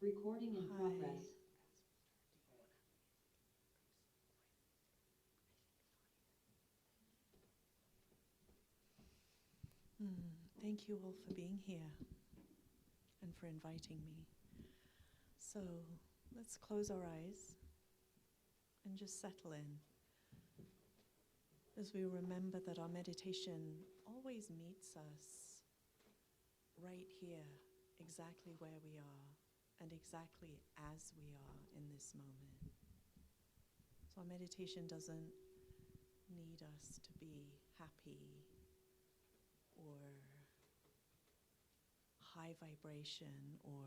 Recording in progress. Thank you all for being here and for inviting me. So let's close our eyes and just settle in as we remember that our meditation always meets us right here, exactly where we are and exactly as we are in this moment. So our meditation doesn't need us to be happy or high vibration or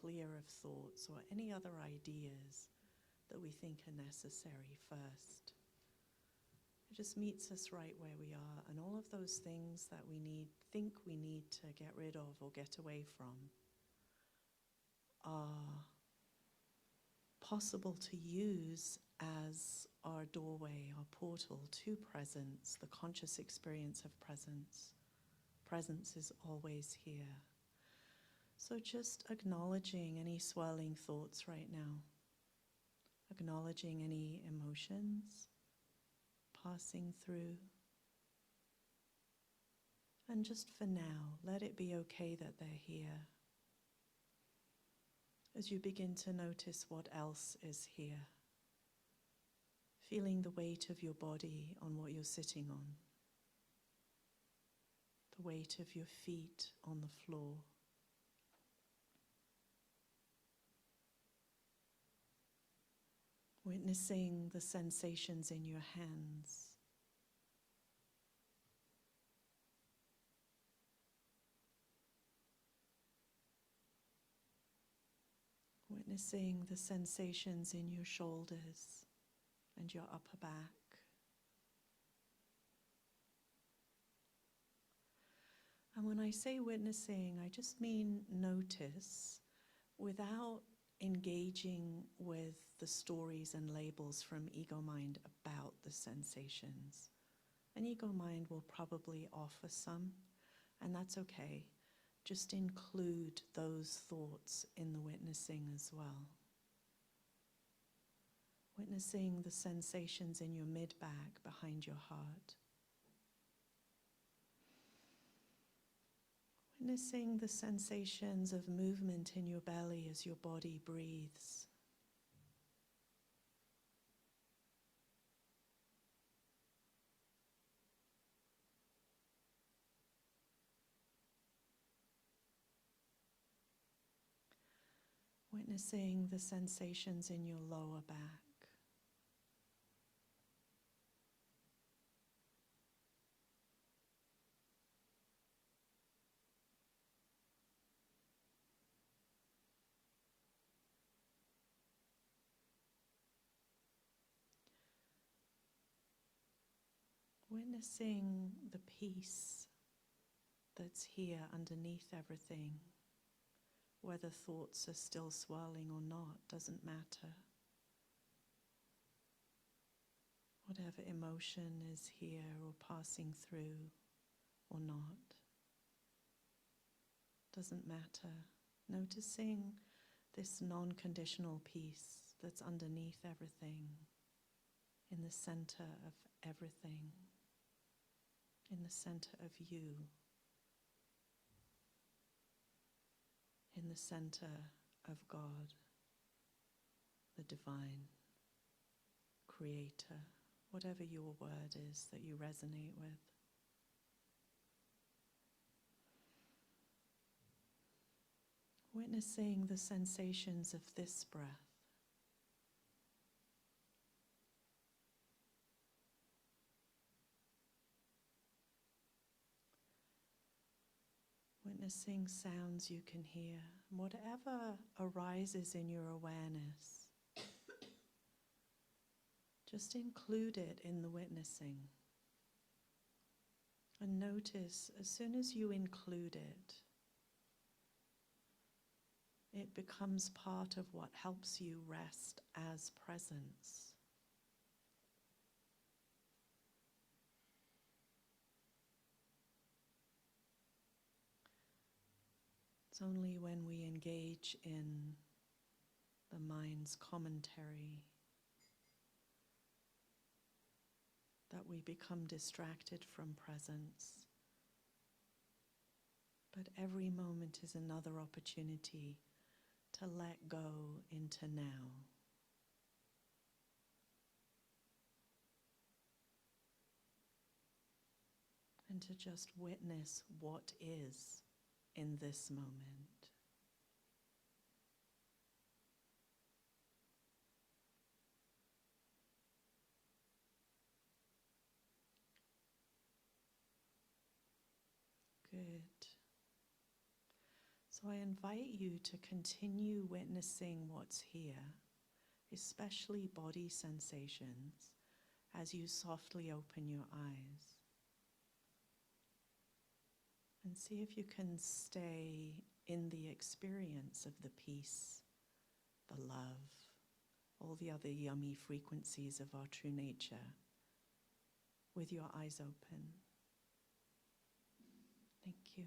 clear of thoughts or any other ideas that we think are necessary first. It just meets us right where we are, and all of those things that think we need to get rid of or get away from are possible to use as our doorway, our portal to presence, the conscious experience of presence. Presence is always here. So just acknowledging any swirling thoughts right now, acknowledging any emotions passing through. And just for now, let it be okay that they're here. As you begin to notice what else is here, feeling the weight of your body on what you're sitting on, the weight of your feet on the floor, witnessing the sensations in your hands, witnessing the sensations in your shoulders and your upper back. And when I say witnessing, I just mean notice without engaging with the stories and labels from ego mind about the sensations. An ego mind will probably offer some, and that's okay. Just include those thoughts in the witnessing as well. Witnessing the sensations in your mid-back behind your heart. Witnessing the sensations of movement in your belly as your body breathes. Witnessing the sensations in your lower back. Witnessing the peace that's here underneath everything. Whether thoughts are still swirling or not doesn't matter. Whatever emotion is here or passing through or not doesn't matter. Noticing this non-conditional peace that's underneath everything, in the center of everything, in the center of you, in the center of God, the divine, creator, whatever your word is that you resonate with. Witnessing the sensations of this breath. Witnessing sounds you can hear, whatever arises in your awareness. Just include it in the witnessing. And notice, as soon as you include it, it becomes part of what helps you rest as presence. It's only when we engage in the mind's commentary that we become distracted from presence. But every moment is another opportunity to let go into now. And to just witness what is in this moment. Good. So I invite you to continue witnessing what's here, especially body sensations, as you softly open your eyes. And see if you can stay in the experience of the peace, the love, all the other yummy frequencies of our true nature, with your eyes open. Thank you.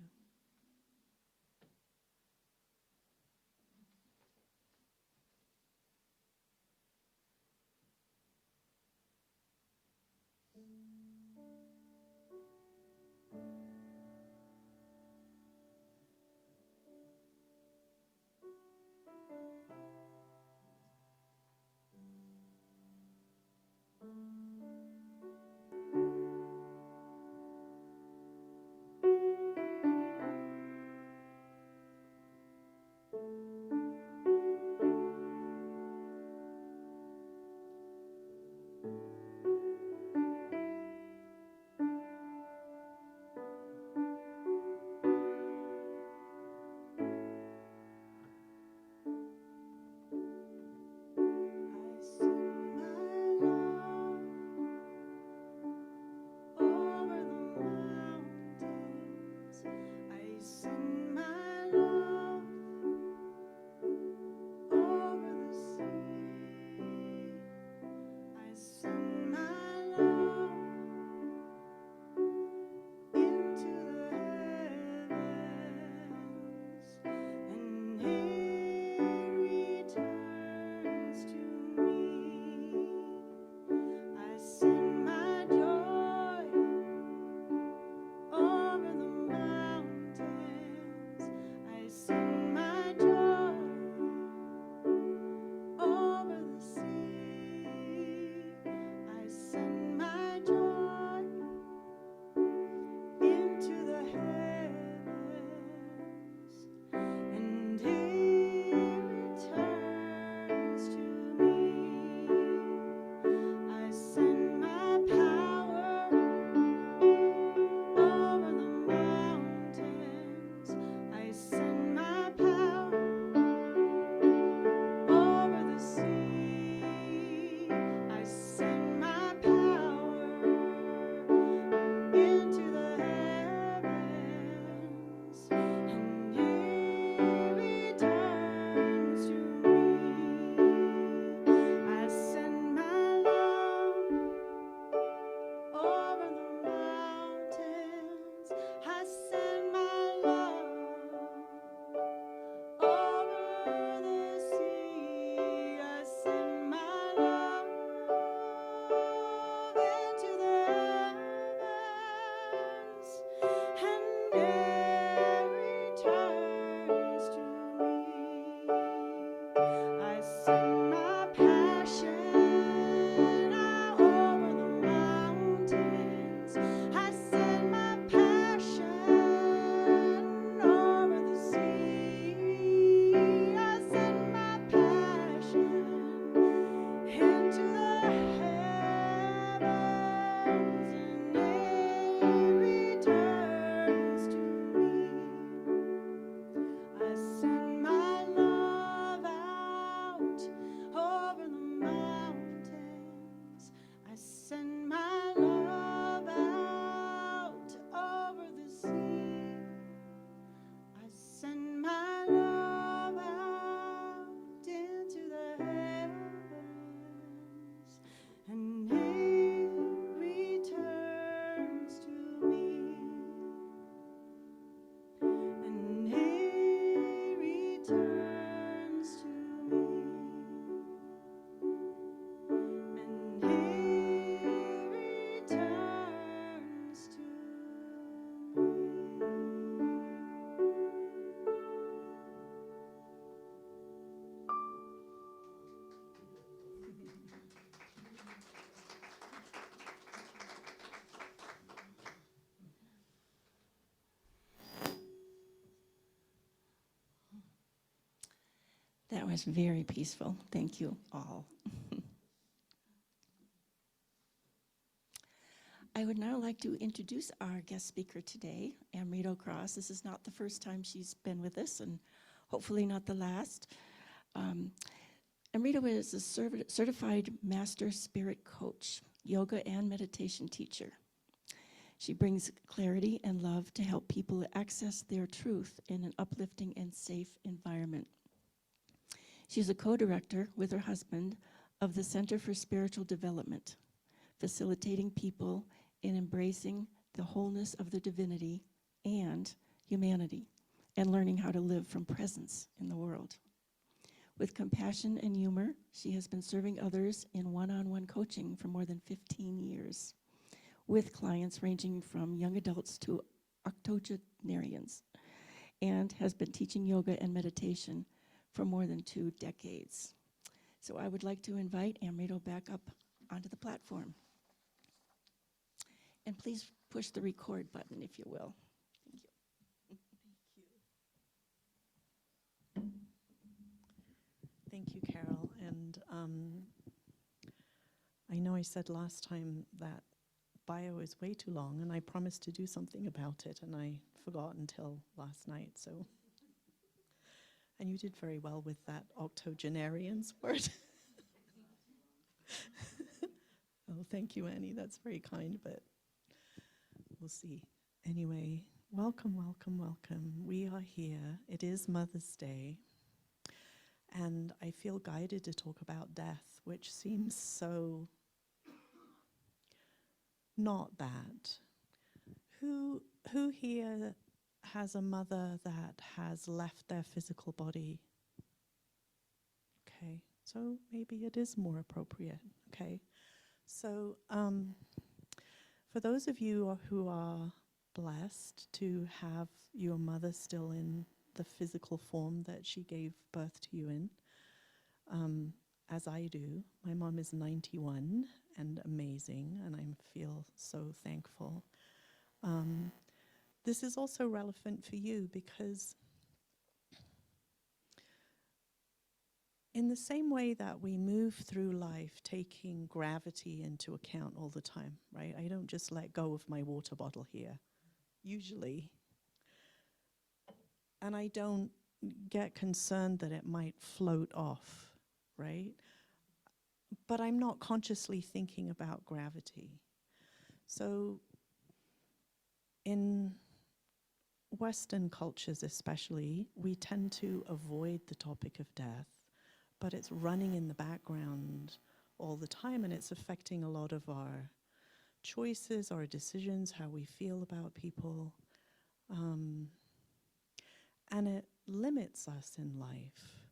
That was very peaceful. Thank you all. I would now like to introduce our guest speaker today, Amrito Cross. This is not the first time she's been with us, and hopefully not the last. Amrito is a certified master spirit coach, yoga and meditation teacher. She brings clarity and love to help people access their truth in an uplifting and safe environment. She's a co-director with her husband of the Center for Spiritual Development, facilitating people in embracing the wholeness of their divinity and humanity, and learning how to live from presence in the world. With compassion and humor, she has been serving others in one-on-one coaching for more than 15 years, with clients ranging from young adults to octogenarians, and has been teaching yoga and meditation for more than 2 decades. So I would like to invite Amrito back up onto the platform. And please push the record button, if you will. Thank you. Thank you, Carol. And I know I said last time that bio is way too long, and I promised to do something about it, and I forgot until last night. So, and you did very well with that octogenarians word. Oh, thank you, Annie. That's very kind, but we'll see. Anyway, welcome, welcome, welcome. We are here. It is Mother's Day. And I feel guided to talk about death, which seems so not that. Who here has a mother that has left their physical body? Okay, so maybe it is more appropriate. Okay, so for those of you who are blessed to have your mother still in the physical form that she gave birth to you in, as I do. My mom is 91 and amazing, and I feel so thankful. This is also relevant for you because in the same way that we move through life taking gravity into account all the time, right? I don't just let go of my water bottle here, usually. And I don't get concerned that it might float off, right? But I'm not consciously thinking about gravity. So in Western cultures especially, we tend to avoid the topic of death, but it's running in the background all the time, and it's affecting a lot of our choices, our decisions, how we feel about people. And it limits us in life.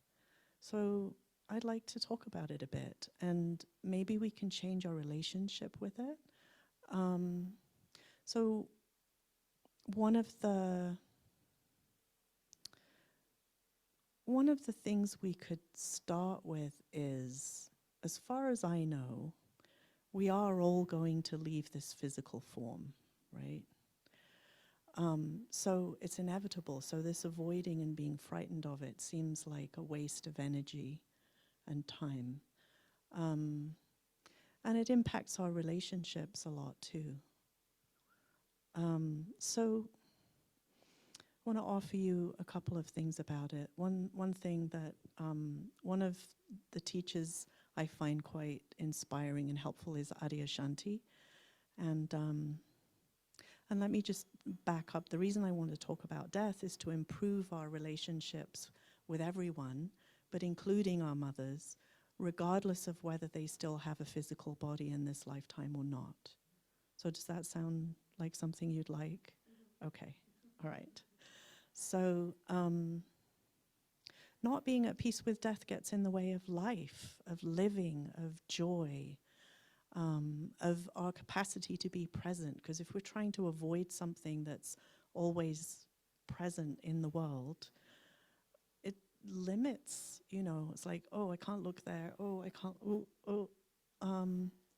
So I'd like to talk about it a bit, and maybe we can change our relationship with it. So one of the things we could start with is, as far as I know, we are all going to leave this physical form, right? So it's inevitable. So this avoiding and being frightened of it seems like a waste of energy and time. And it impacts our relationships a lot too. So I want to offer you a couple of things about it. One thing that one of the teachers I find quite inspiring and helpful is Adyashanti. And let me just back up. The reason I want to talk about death is to improve our relationships with everyone, but including our mothers, regardless of whether they still have a physical body in this lifetime or not. So does that sound like something you'd like? Okay, all right. So not being at peace with death gets in the way of life, of living, of joy, of our capacity to be present. Because if we're trying to avoid something that's always present in the world, it limits, it's like, oh, I can't look there, oh, I can't,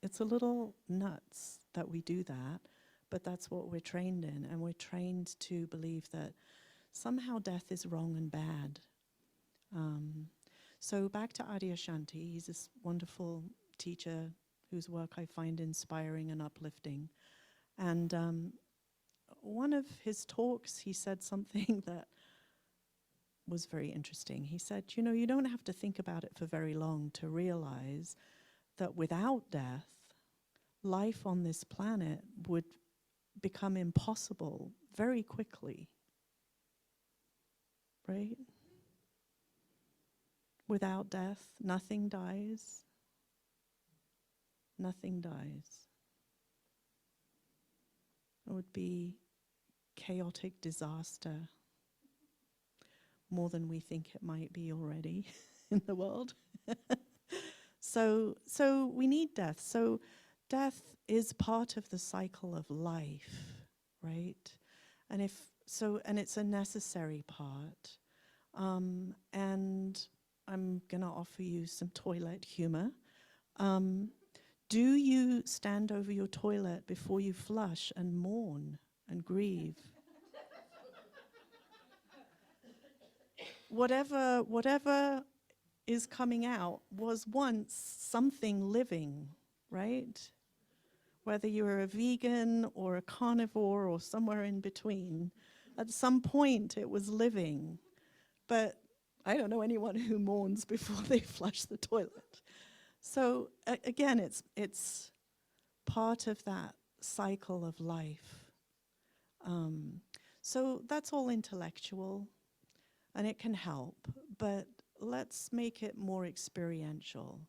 it's a little nuts that we do that, but that's what we're trained in, and we're trained to believe that somehow death is wrong and bad. So back to Adyashanti, he's this wonderful teacher whose work I find inspiring and uplifting. And one of his talks, he said something that was very interesting. He said, you know, you don't have to think about it for very long to realize that without death, life on this planet would become impossible very quickly, right? Without death, nothing dies. Nothing dies. It would be chaotic disaster, more than we think it might be already in the world. So we need death. So death is part of the cycle of life, right? And it's a necessary part. And I'm gonna offer you some toilet humor. Do you stand over your toilet before you flush and mourn and grieve? Whatever is coming out was once something living, right? Whether you're a vegan or a carnivore or somewhere in between, at some point it was living. But I don't know anyone who mourns before they flush the toilet. So again, it's part of that cycle of life. So that's all intellectual, and it can help, but let's make it more experiential.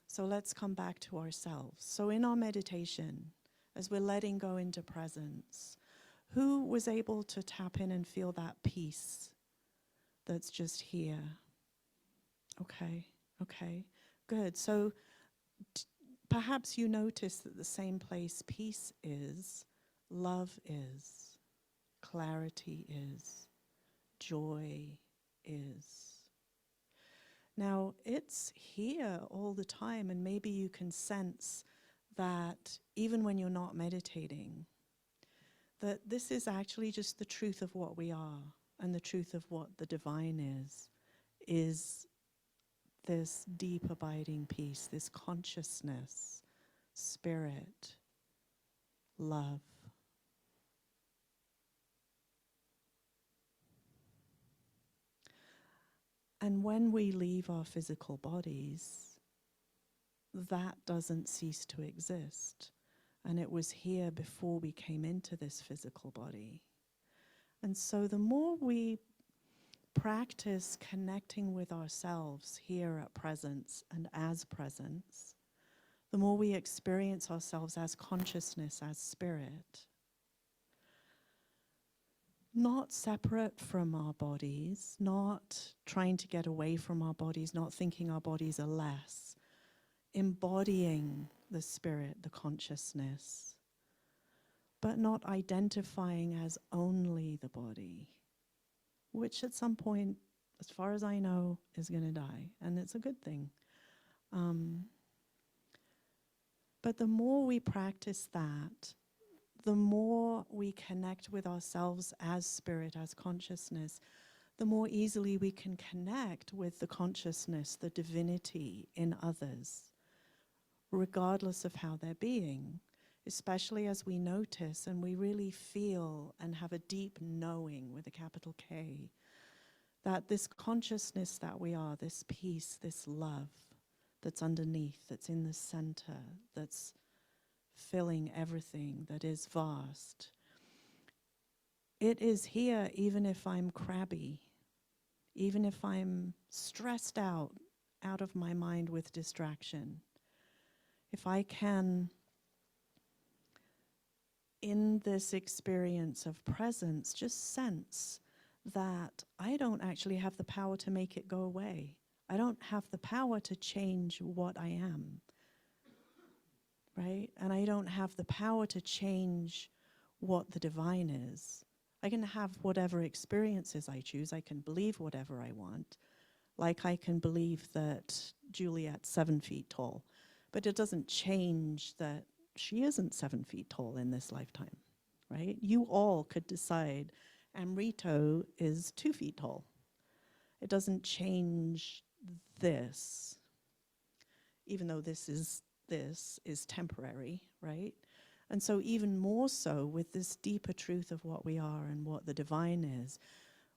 So let's come back to ourselves. So in our meditation, as we're letting go into presence, who was able to tap in and feel that peace that's just here? Okay, good. So perhaps you notice that the same place peace is, love is, clarity is, joy is. Now, it's here all the time, and maybe you can sense that even when you're not meditating, that this is actually just the truth of what we are, and the truth of what the divine is this deep abiding peace, this consciousness, spirit, love. And when we leave our physical bodies, that doesn't cease to exist. And it was here before we came into this physical body. And so the more we practice connecting with ourselves here at presence and as presence, the more we experience ourselves as consciousness, as spirit, not separate from our bodies, not trying to get away from our bodies, not thinking our bodies are less, embodying the spirit, the consciousness, but not identifying as only the body, which at some point, as far as I know, is going to die, and it's a good thing. But the more we practice that, the more we connect with ourselves as spirit, as consciousness, the more easily we can connect with the consciousness, the divinity in others, regardless of how they're being, especially as we notice and we really feel and have a deep knowing with a capital K, that this consciousness that we are, this peace, this love that's underneath, that's in the center, that's filling everything, that is vast. It is here even if I'm crabby, even if I'm stressed out of my mind with distraction. If I can, in this experience of presence, just sense that I don't actually have the power to make it go away. I don't have the power to change what I am. Right? And I don't have the power to change what the divine is. I can have whatever experiences I choose. I can believe whatever I want. Like I can believe that Juliet's 7 feet tall. But it doesn't change that she isn't 7 feet tall in this lifetime. Right? You all could decide Amrito is 2 feet tall. It doesn't change this, even though this is temporary, right? And so even more so with this deeper truth of what we are and what the divine is,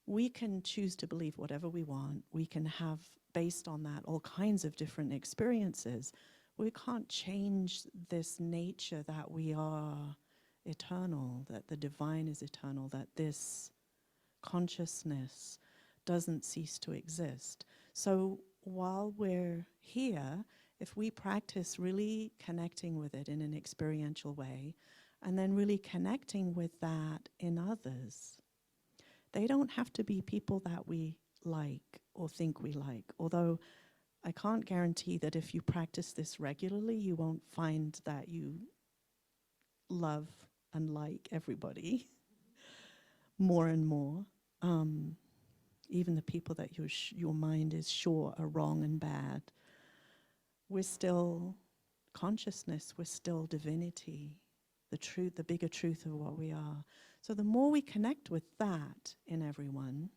we can choose to believe whatever we want. We can have, based on that, all kinds of different experiences. We can't change this nature that we are eternal, that the divine is eternal, that this consciousness doesn't cease to exist. So while we're here, if we practice really connecting with it in an experiential way, and then really connecting with that in others, they don't have to be people that we like or think we like. Although I can't guarantee that if you practice this regularly, you won't find that you love and like everybody more and more. Even the people that your mind is sure are wrong and bad. We're still consciousness, we're still divinity, the truth, the bigger truth of what we are. So the more we connect with that in everyone,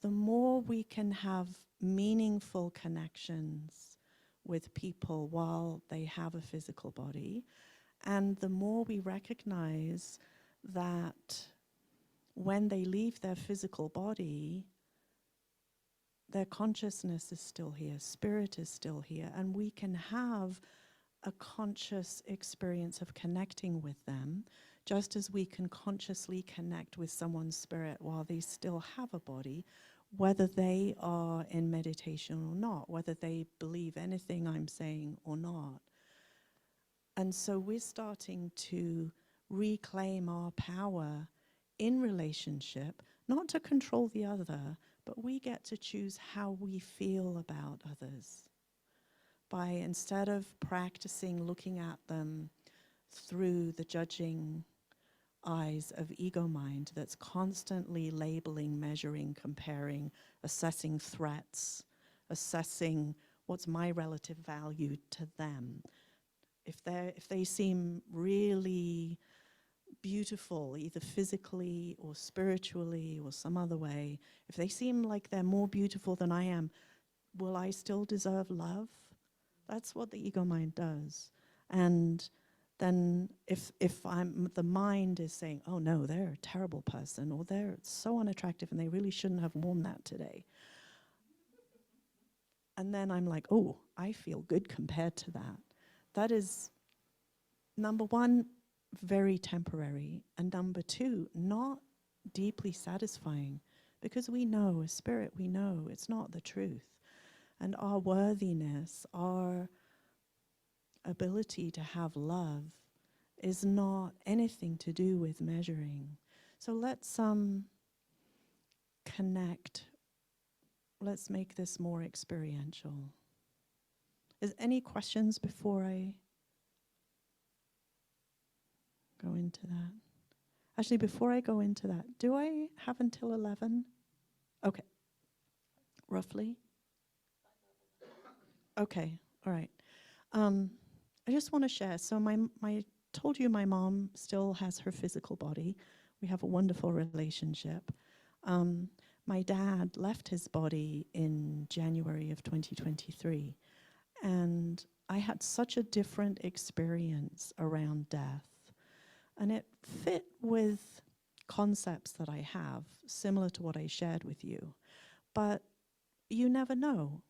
the more we can have meaningful connections with people while they have a physical body, and the more we recognize that when they leave their physical body, their consciousness is still here, spirit is still here, and we can have a conscious experience of connecting with them, just as we can consciously connect with someone's spirit while they still have a body, whether they are in meditation or not, whether they believe anything I'm saying or not. And so we're starting to reclaim our power in relationship, not to control the other, but we get to choose how we feel about others. By, instead of practicing looking at them through the judging eyes of ego mind that's constantly labeling, measuring, comparing, assessing threats, assessing what's my relative value to them. If they seem really beautiful, either physically or spiritually or some other way, if they seem like they're more beautiful than I am, will I still deserve love? That's what the ego mind does. And then if the mind is saying, oh no, they're a terrible person, or they're so unattractive and they really shouldn't have worn that today. And then I'm like, oh, I feel good compared to that. That is, number one, very temporary, and number two, not deeply satisfying, because we know, as spirit, we know it's not the truth. And our worthiness, our ability to have love is not anything to do with measuring. So let's connect. Let's make this more experiential. Is any questions before I go into that? Actually, before I go into that, do I have until 11? Okay. Roughly? Okay, all right. I just want to share. So my told you my mom still has her physical body. We have a wonderful relationship. My dad left his body in January of 2023. And I had such a different experience around death. And it fit with concepts that I have, similar to what I shared with you. But you never know,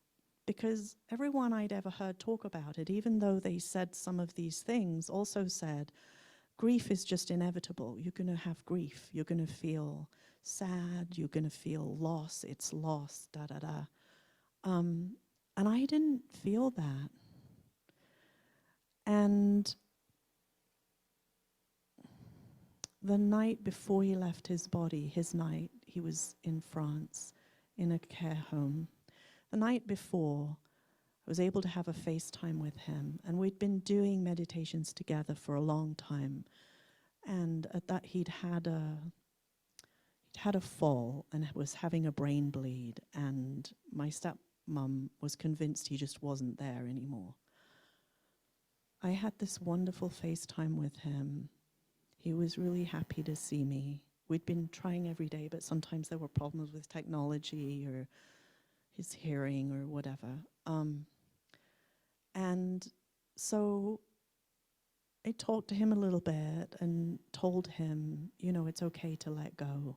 because everyone I'd ever heard talk about it, even though they said some of these things, also said, grief is just inevitable. You're going to have grief. You're going to feel sad. You're going to feel loss. It's loss, da-da-da. And I didn't feel that. And the night before he left his body, his night, he was in France in a care home. The night before, I was able to have a FaceTime with him, and we'd been doing meditations together for a long time. And at that, he'd had a fall and was having a brain bleed, and my stepmom was convinced he just wasn't there anymore. I had this wonderful FaceTime with him. He was really happy to see me. We'd been trying every day, but sometimes there were problems with technology, or his hearing or whatever. And so I talked to him a little bit and told him, you know, it's okay to let go.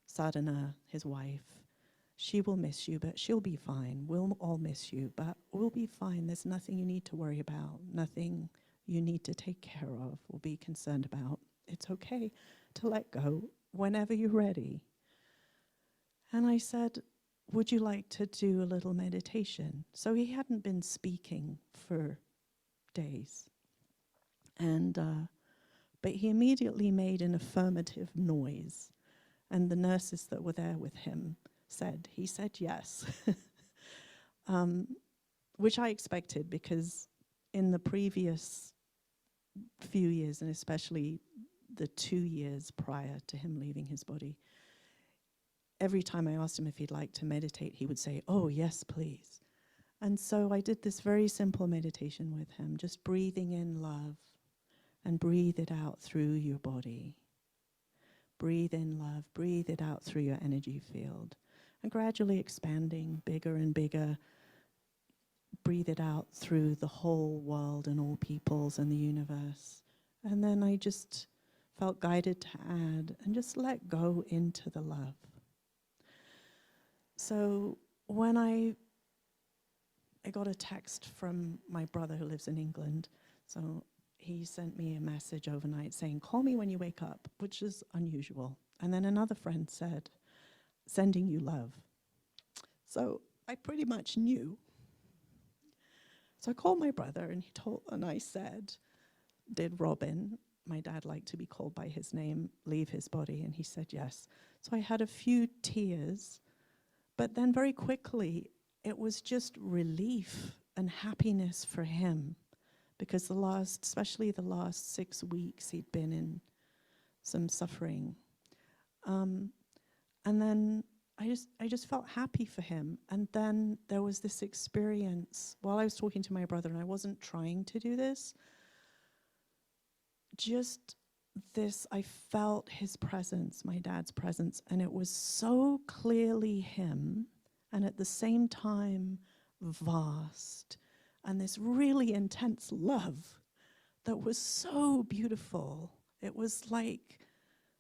Sadhana, his wife, she will miss you, but she'll be fine. We'll all miss you, but we'll be fine. There's nothing you need to worry about, nothing you need to take care of or be concerned about. It's okay to let go whenever you're ready. And I said, would you like to do a little meditation? So he hadn't been speaking for days. And but he immediately made an affirmative noise. And the nurses that were there with him he said yes. Which I expected, because in the previous few years, and especially the 2 years prior to him leaving his body, every time I asked him if he'd like to meditate, he would say, oh, yes, please. And so I did this very simple meditation with him, just breathing in love and breathe it out through your body. Breathe in love, breathe it out through your energy field, and gradually expanding bigger and bigger. Breathe it out through the whole world and all peoples and the universe. And then I just felt guided to add and just let go into the love. So when I got a text from my brother who lives in England, so he sent me a message overnight saying, call me when you wake up, which is unusual. And then another friend said, sending you love. So I pretty much knew. So I called my brother and I said, did Robin, my dad liked to be called by his name, leave his body? And he said yes. So I had a few tears, but then very quickly it was just relief and happiness for him, because especially the last 6 weeks, he'd been in some suffering. And then I just felt happy for him. And then there was this experience while I was talking to my brother, and I wasn't trying to do this. Just this, I felt his presence, my dad's presence, and it was so clearly him, and at the same time vast, and this really intense love that was so beautiful. It was like,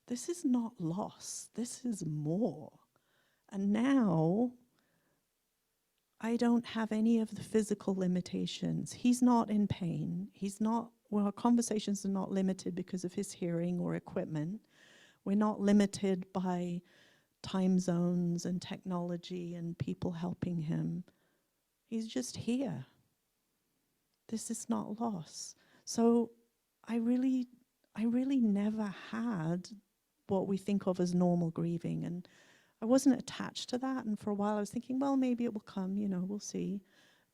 this is not loss, this is more. And now, I don't have any of the physical limitations. He's not in pain. Our conversations are not limited because of his hearing or equipment. We're not limited by time zones and technology and people helping him. He's just here. This is not loss. So I really never had what we think of as normal grieving, and I wasn't attached to that. And for a while I was thinking, well, maybe it will come, we'll see.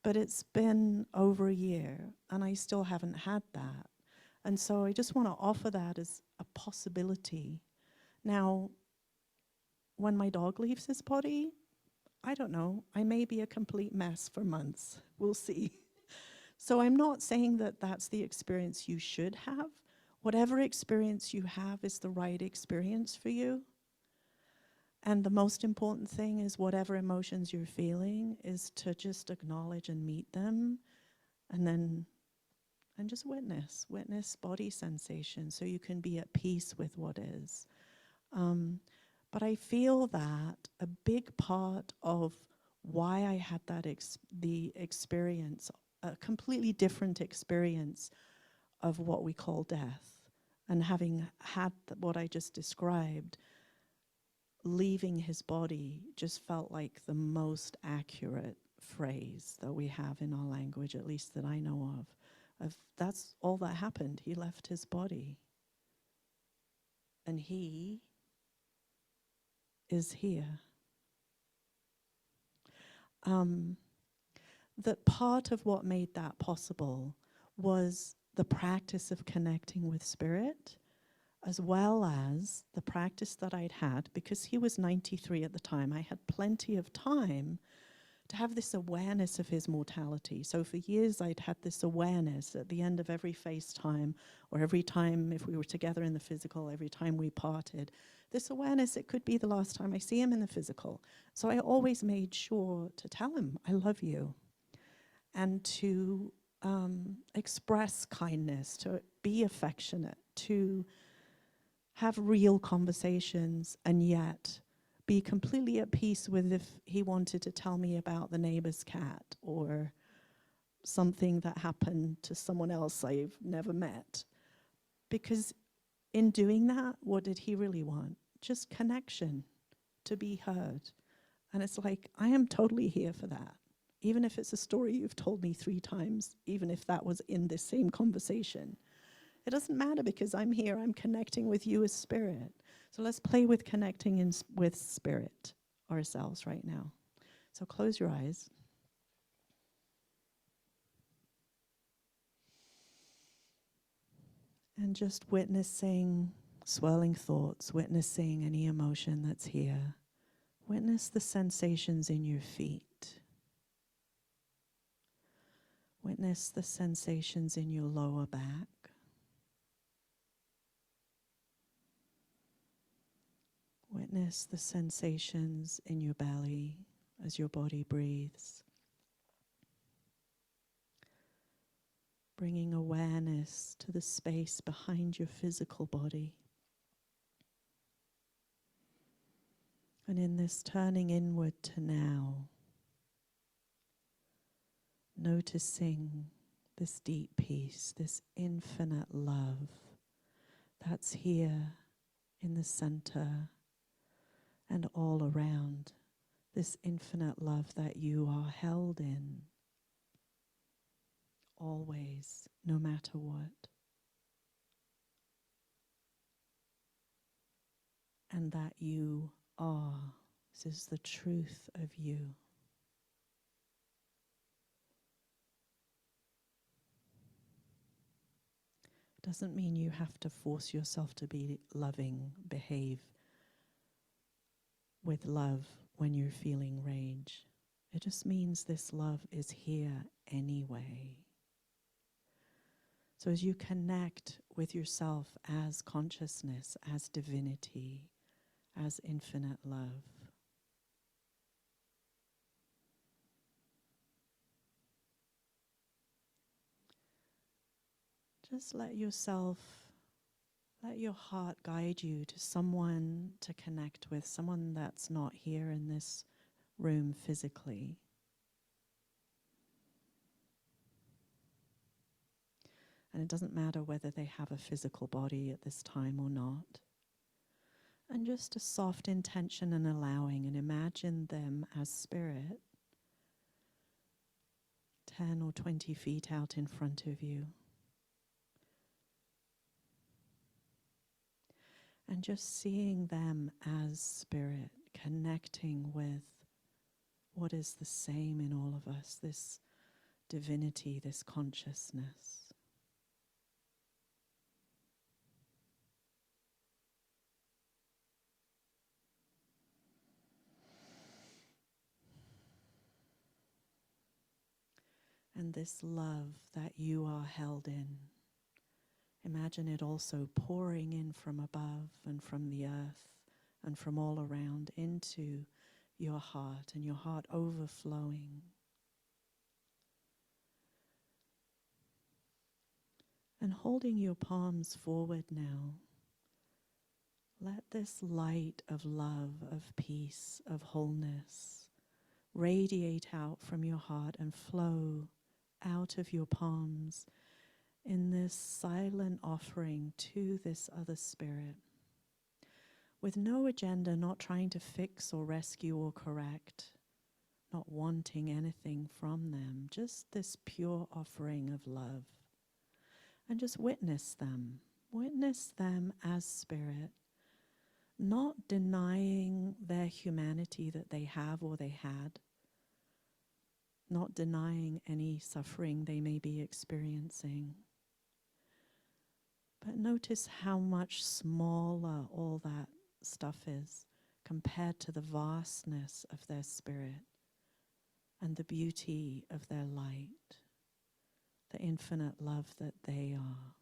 But it's been over a year and I still haven't had that. And so I just want to offer that as a possibility. Now, when my dog leaves his body, I don't know, I may be a complete mess for months. We'll see. So I'm not saying that that's the experience you should have. Whatever experience you have is the right experience for you. And the most important thing is whatever emotions you're feeling is to just acknowledge and meet them, and just witness body sensation so you can be at peace with what is. But I feel that a big part of why I had that the experience, a completely different experience of what we call death, and having had what I just described, leaving his body just felt like the most accurate phrase that we have in our language, at least that I know of that's all that happened. He left his body. And he is here. That part of what made that possible was the practice of connecting with spirit, as well as the practice that I'd had, because he was 93 at the time. I had plenty of time to have this awareness of his mortality. So for years I'd had this awareness at the end of every FaceTime, or every time if we were together in the physical, every time we parted, this awareness, it could be the last time I see him in the physical. So I always made sure to tell him, I love you, and to express kindness, to be affectionate, to have real conversations, and yet be completely at peace with if he wanted to tell me about the neighbor's cat or something that happened to someone else I've never met. Because in doing that, what did he really want? Just connection, to be heard. And it's like, I am totally here for that. Even if it's a story you've told me 3 times, even if that was in this same conversation. It doesn't matter because I'm here, I'm connecting with you as spirit. So let's play with connecting with spirit ourselves right now. So close your eyes. And just witnessing swirling thoughts, witnessing any emotion that's here. Witness the sensations in your feet. Witness the sensations in your lower back. Witness the sensations in your belly as your body breathes. Bringing awareness to the space behind your physical body. And in this turning inward to now, noticing this deep peace, this infinite love that's here in the center and all around, this infinite love that you are held in, always, no matter what. And that you are, this is the truth of you. Doesn't mean you have to force yourself to be loving, behave with love when you're feeling rage. It just means this love is here anyway. So as you connect with yourself as consciousness, as divinity, as infinite love, just let your heart guide you to someone to connect with, someone that's not here in this room physically. And it doesn't matter whether they have a physical body at this time or not. And just a soft intention and allowing, and imagine them as spirit, 10 or 20 feet out in front of you. And just seeing them as spirit, connecting with what is the same in all of us, this divinity, this consciousness. And this love that you are held in, imagine it also pouring in from above and from the earth and from all around into your heart, and your heart overflowing. And holding your palms forward now, let this light of love, of peace, of wholeness radiate out from your heart and flow out of your palms in this silent offering to this other spirit, with no agenda, not trying to fix or rescue or correct, not wanting anything from them, just this pure offering of love. And just witness them as spirit, not denying their humanity that they have or they had, not denying any suffering they may be experiencing. But notice how much smaller all that stuff is compared to the vastness of their spirit and the beauty of their light, the infinite love that they are.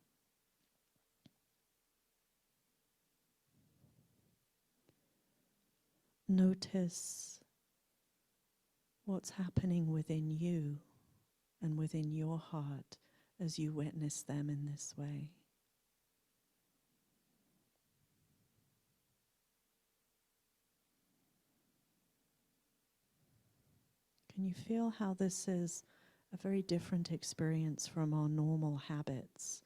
Notice what's happening within you and within your heart as you witness them in this way. Can you feel how this is a very different experience from our normal habits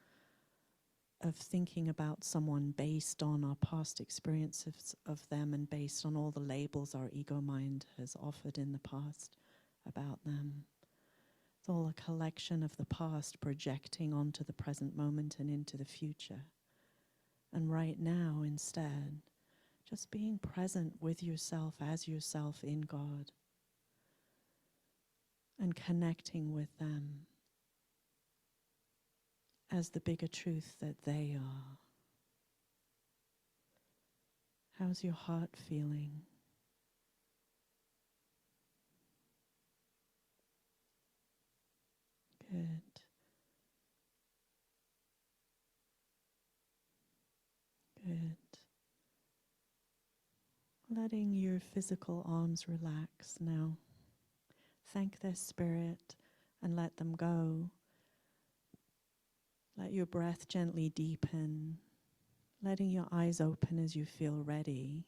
of thinking about someone based on our past experiences of them and based on all the labels our ego mind has offered in the past about them? It's all a collection of the past projecting onto the present moment and into the future. And right now, instead, just being present with yourself as yourself in God and connecting with them as the bigger truth that they are. How's your heart feeling? Good. Good. Letting your physical arms relax now. Thank their spirit and let them go. Let your breath gently deepen, letting your eyes open as you feel ready.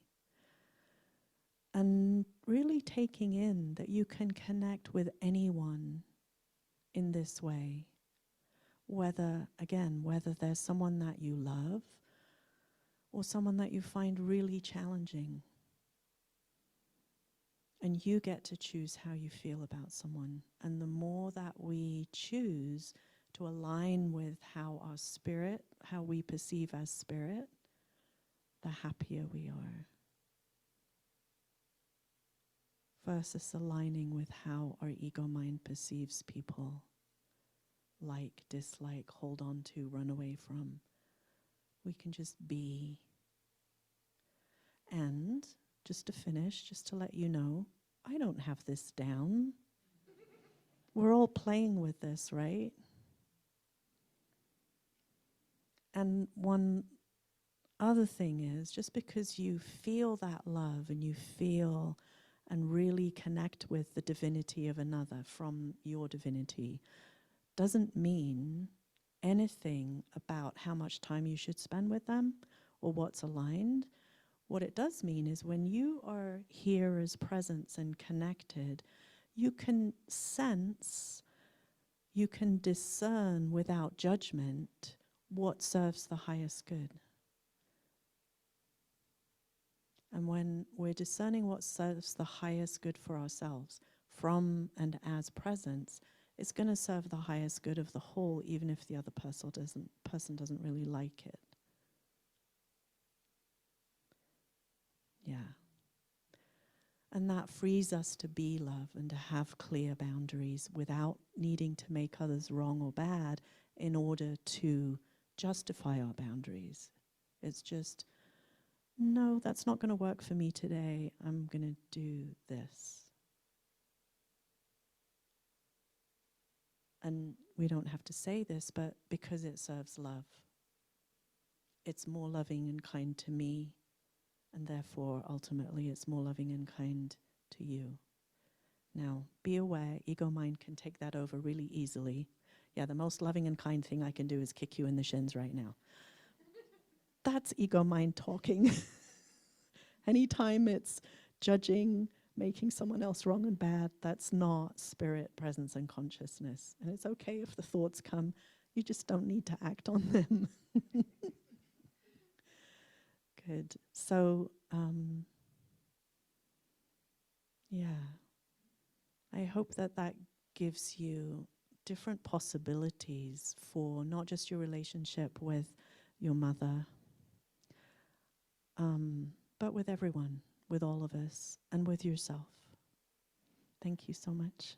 And really taking in that you can connect with anyone in this way. Whether there's someone that you love or someone that you find really challenging. And you get to choose how you feel about someone. And the more that we choose to align with how we perceive as spirit, the happier we are. Versus aligning with how our ego mind perceives people. Like, dislike, hold on to, run away from. We can just be. And just to finish, just to let you know, I don't have this down. We're all playing with this, right? And one other thing is, just because you feel that love and you feel and really connect with the divinity of another from your divinity, doesn't mean anything about how much time you should spend with them or what's aligned. What it does mean is when you are here as presence and connected, you can sense, you can discern without judgment what serves the highest good. And when we're discerning what serves the highest good for ourselves from and as presence, it's going to serve the highest good of the whole, even if the other person doesn't really like it. Yeah. And that frees us to be love and to have clear boundaries without needing to make others wrong or bad in order to justify our boundaries. It's just, no, that's not going to work for me today. I'm going to do this. And we don't have to say this, but because it serves love, it's more loving and kind to me, and therefore, ultimately, it's more loving and kind to you. Now, be aware, ego mind can take that over really easily. Yeah, the most loving and kind thing I can do is kick you in the shins right now. That's ego mind talking. Anytime it's judging, making someone else wrong and bad, that's not spirit, presence, and consciousness. And it's okay if the thoughts come. You just don't need to act on them. Good. So, yeah. I hope that that gives you different possibilities for not just your relationship with your mother, but with everyone, with all of us, and with yourself. Thank you so much.